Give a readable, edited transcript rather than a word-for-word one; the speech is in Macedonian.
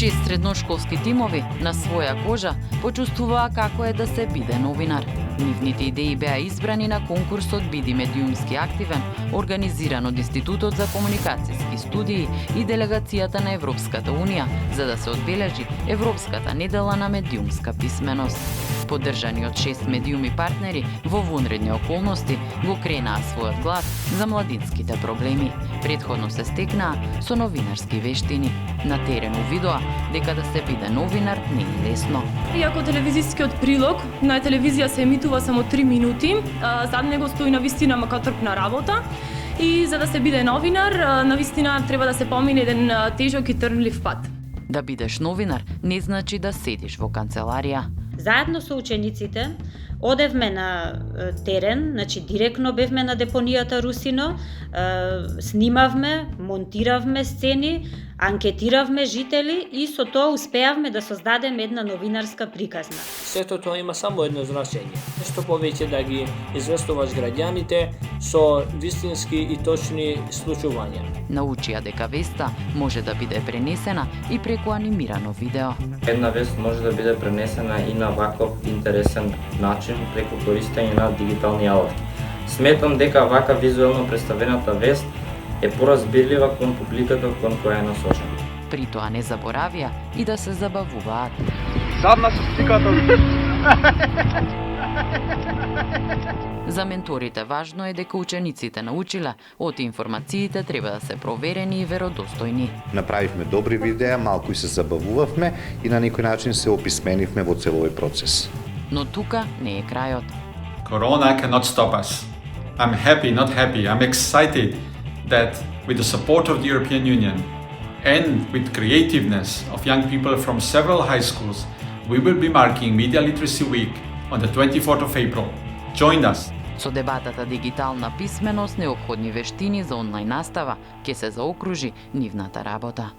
6 средношколски тимови на своја кожа почувствуваа како е да се биде новинар. Нивните идеи беа избрани на конкурсот Биди медиумски активен, организиран од Институтот за комуникацијски студии и делегацијата на Европската Унија, за да се одбележи Европската недела на медиумска писменост. Поддржани од 6 медиуми партнери во вонредни околности го кренаа својот глас за младинските проблеми. Претходно се стекнаа со новинарски вештини. На терен увидоа дека да се биде новинар не е лесно. Иако телевизискиот прилог на телевизија се емитува само 3 минути, зад него стои навистина макатрпна работа и за да се биде новинар, навистина треба да се помине еден тежок и трнлив пат. Да бидеш новинар не значи да седиш во канцеларија. Заедно со учениците одевме на терен, значи директно бевме на депонијата Русино, снимавме, монтиравме сцени, анкетиравме жители и со тоа успеавме да создадеме една новинарска приказна. Сето тоа има само едно значење. Нешто повеќе да ги известуваш граѓаните со вистински и точни случувања. Научија дека веста може да биде пренесена и преку анимирано видео. Една вест може да биде пренесена и на ваков интересен начин преку користење на дигитални алати. Сметам дека вака визуелно представената вест е поразбирлива кон публиката кон која е насочена. При тоа не заборавија и да се забавуваат. Задна со сликата. За менторите важно е дека учениците научиле од информациите треба да се проверени и веродостојни. Направивме добри видеа, малку и се забавувавме и на некој начин се описменивме во целој процес. Но тука не е крајот. Corona cannot stop us. I'm happy, not happy. I'm excited that with the support of the European Union and with creativeness of young people from several high schools, we will be marking Media Literacy Week on the 24th of April. Join us! Со дебатата дигитална писменост, неопходни вештини за онлайн настава, ќе се заокружи нивната работа.